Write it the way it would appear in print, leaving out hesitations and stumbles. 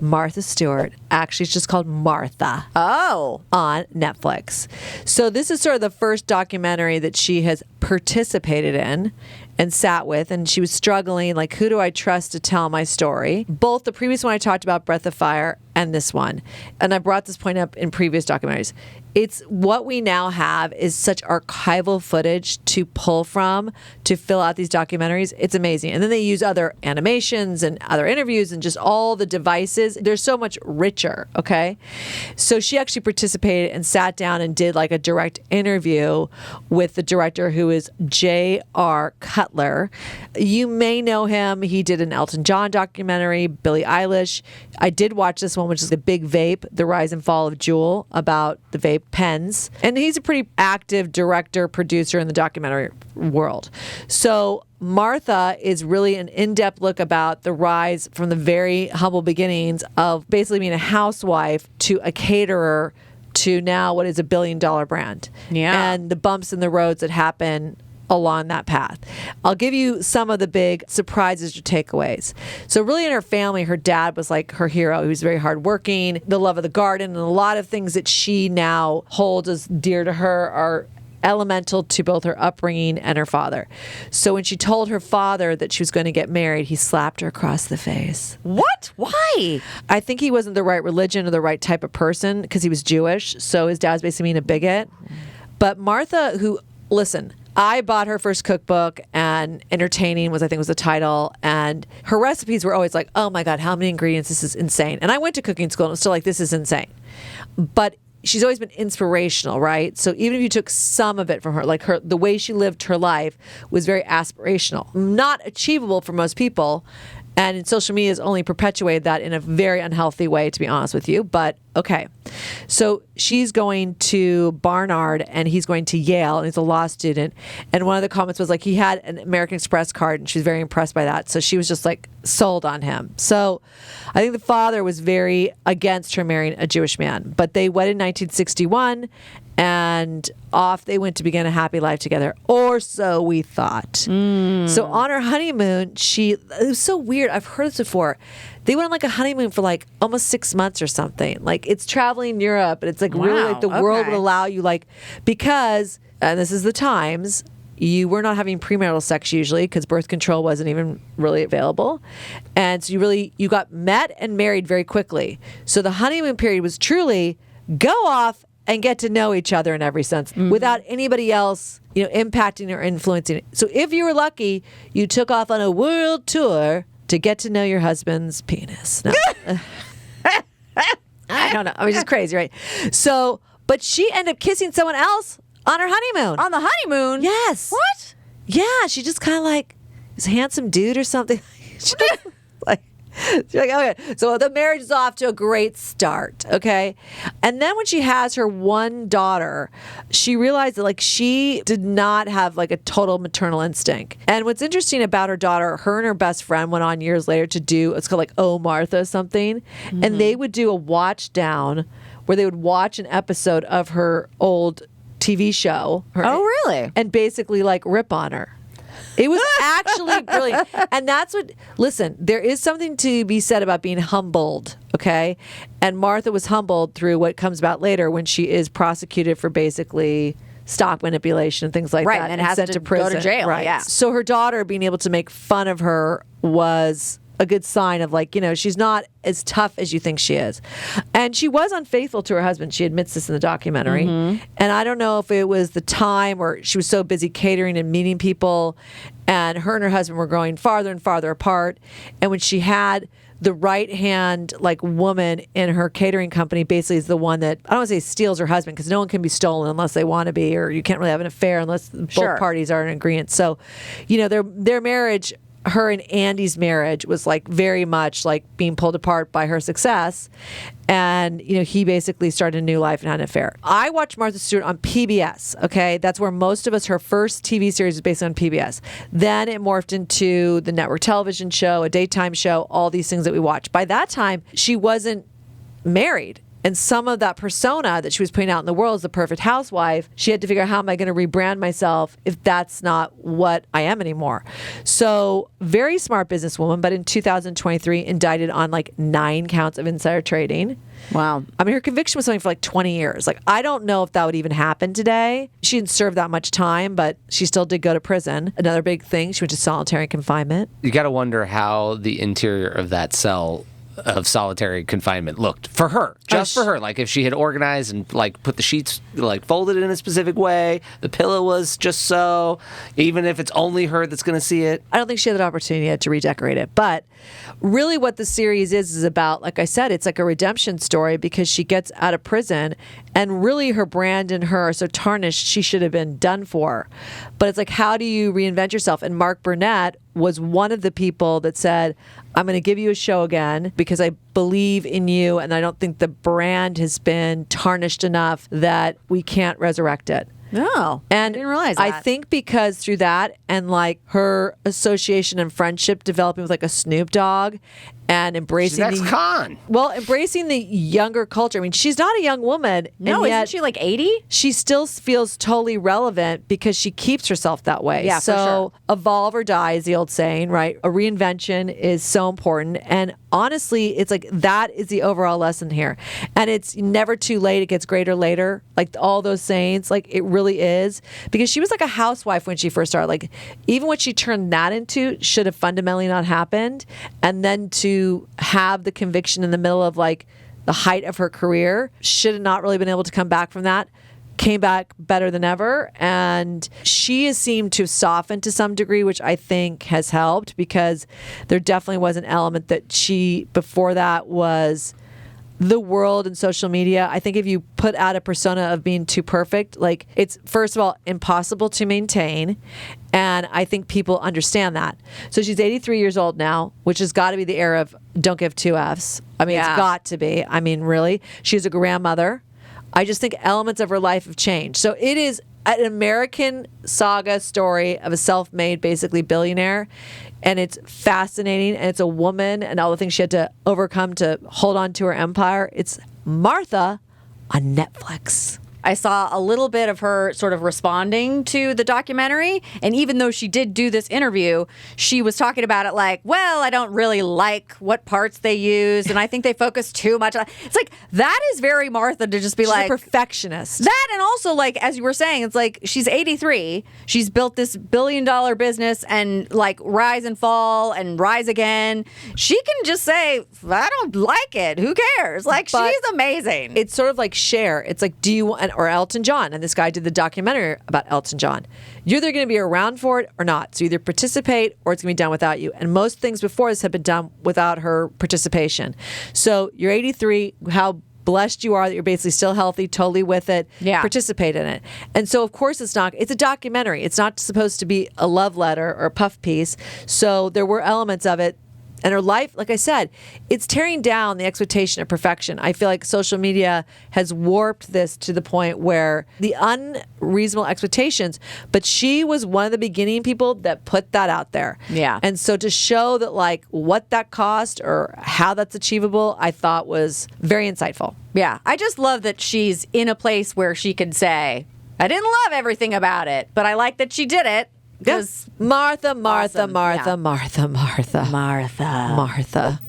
Martha Stewart. Actually, it's just called Martha. Oh. On Netflix. So this is sort of the first documentary that she has participated in and sat with, and she was struggling, like, who do I trust to tell my story? Both the previous one I talked about, Breath of Fire, and this one. And I brought this point up in previous documentaries. It's what we now have is such archival footage to pull from to fill out these documentaries. It's amazing. And then they use other animations and other interviews and just all the devices. They're so much richer, okay? So she actually participated and sat down and did like a direct interview with the director, who is J.R. Cutler. You may know him. He did an Elton John documentary, Billie Eilish. I did watch this one, which is The Big Vape, The Rise and Fall of Juul, about the vape pens. And he's a pretty active director, producer in the documentary world. So Martha is really an in-depth look about the rise from the very humble beginnings of basically being a housewife to a caterer to now what is a $1 billion brand. Yeah. And the bumps in the roads that happen along that path. I'll give you some of the big surprises or takeaways. So really in her family, her dad was like her hero. He was very hardworking, the love of the garden, and a lot of things that she now holds as dear to her are elemental to both her upbringing and her father. So when she told her father that she was going to get married, he slapped her across the face. What? Why? I think he wasn't the right religion or the right type of person because he was Jewish. So his dad was basically being a bigot. But Martha, who, listen, I bought her first cookbook, and Entertaining was, I think, was the title. And her recipes were always like, oh my God, how many ingredients? This is insane. And I went to cooking school and it was still like, this is insane. But she's always been inspirational, right? So even if you took some of it from her, like the way she lived her life was very aspirational, not achievable for most people. And social media has only perpetuated that in a very unhealthy way, to be honest with you. But okay. So she's going to Barnard and he's going to Yale, and he's a law student. And one of the comments was like, he had an American Express card, and she was very impressed by that. So she was just like sold on him. So I think the father was very against her marrying a Jewish man. But they wedded in 1961, and off they went to begin a happy life together, or so we thought. So on her honeymoon, it was so weird. I've heard this before. They went on like a honeymoon for like almost 6 months or something. Like it's traveling Europe, and it's like really like the world would allow you, like, because, and this is the times, you were not having premarital sex usually because birth control wasn't even really available. And so you got met and married very quickly. So the honeymoon period was truly go off and get to know each other in every sense without anybody else, impacting or influencing it. So if you were lucky, you took off on a world tour to get to know your husband's penis. No. I don't know. I was just crazy, right? So, but she ended up kissing someone else on her honeymoon. On the honeymoon? Yes. What? Yeah, she just kind of like, is a handsome dude or something. She's like, okay, so the marriage is off to a great start, okay? And then when she has her one daughter, she realized that, like, she did not have, like, a total maternal instinct. And what's interesting about her daughter, her and her best friend went on years later to do, it's called, like, Oh, Martha something. And they would do a watch down where they would watch an episode of her old TV show. Oh, really? And basically, like, rip on her. It was actually brilliant. And that's what, listen, there is something to be said about being humbled, okay? And Martha was humbled through what comes about later when she is prosecuted for basically stock manipulation and things like that. And has sent to prison. go to jail, right. yeah. So her daughter being able to make fun of her was a good sign of, like, she's not as tough as you think she is. And she was unfaithful to her husband. She admits this in the documentary. And I don't know if it was the time or she was so busy catering and meeting people, and her husband were growing farther and farther apart. And when she had the right hand, like, woman in her catering company, basically is the one that, I don't want to say steals her husband, because no one can be stolen unless they want to be, or you can't really have an affair unless both parties are in agreement. So, their marriage, her and Andy's marriage, was like very much like being pulled apart by her success. And, he basically started a new life and had an affair. I watched Martha Stewart on PBS, okay? That's where most of us, her first TV series was based on PBS. Then it morphed into the network television show, a daytime show, all these things that we watched. By that time, she wasn't married. And some of that persona that she was putting out in the world as the perfect housewife, she had to figure out, how am I going to rebrand myself if that's not what I am anymore? So very smart businesswoman, but in 2023 indicted on like 9 counts of insider trading. Wow. I mean, her conviction was something for like 20 years. Like, I don't know if that would even happen today. She didn't serve that much time, but she still did go to prison. Another big thing, she went to solitary confinement. You got to wonder how the interior of that cell of solitary confinement looked for her, just for her. Like, if she had organized and like put the sheets like folded in a specific way, the pillow was just so, even if it's only her that's going to see it. I don't think she had the opportunity yet to redecorate it. But really what the series is about, like I said, it's like a redemption story, because she gets out of prison and really her brand and her are so tarnished, she should have been done for. But it's like, how do you reinvent yourself? And Mark Burnett was one of the people that said, I'm going to give you a show again because I believe in you, and I don't think the brand has been tarnished enough that we can't resurrect it. No, And I didn't realize I that. think because through that and like her association and friendship developing with like a Snoop Dogg and embracing That's Con. embracing the younger culture. I mean, she's not a young woman. No, and yet isn't she like 80? she still feels totally relevant because she keeps herself that way. Yeah, for so sure. evolve or die is the old saying, right? A reinvention is so important. And honestly, it's like that is the overall lesson here. And it's never too late. It gets greater later. Like all those sayings, like it really is. Because she was like a housewife when she first started. Like even what she turned that into should have fundamentally not happened. And then to have the conviction in the middle of like the height of her career, should have not really been able to come back from that. Came back better than ever, and she has seemed to soften to some degree, which I think has helped, because there definitely was an element that she before that was the world and social media. I think if you put out a persona of being too perfect, like it's first of all impossible to maintain, and I think people understand that. So she's 83 years old now, which has got to be the era of don't give 2 Fs. I mean, Yeah. It's got to be. I mean, really. She's a grandmother. I just think elements of her life have changed. So it is an American saga story of a self-made, basically billionaire. And it's fascinating. And it's a woman and all the things she had to overcome to hold on to her empire. It's Martha on Netflix. I saw a little bit of her sort of responding to the documentary. And even though she did do this interview, she was talking about it like, well, I don't really like what parts they use. And I think they focus too much on. It's like, that is very Martha to just be She's like. a perfectionist. That, and also, like, as you were saying, it's like she's 83. She's built this $1 billion business and, like, rise and fall and rise again. She can just say, I don't like it. Who cares? Like, But she's amazing. It's sort of like Cher. It's like, do you want, or Elton John, and this guy did the documentary about Elton John. You're either going to be around for it or not. So either participate or it's going to be done without you. And most things before this have been done without her participation. So you're 83. How blessed you are that you're basically still healthy, totally with it. Yeah. Participate in it. And so, of course, it's a documentary. It's not supposed to be a love letter or a puff piece. So there were elements of it. And her life, like I said, it's tearing down the expectation of perfection. I feel like social media has warped this to the point where the unreasonable expectations, but she was one of the beginning people that put that out there. Yeah. And so to show that like what that cost or how that's achievable, I thought was very insightful. Yeah, I just love that she's in a place where she could say, I didn't love everything about it, but I like that she did it. Yes. Martha, Martha, Awesome. Martha, Yeah. Martha, Martha, Martha. Martha.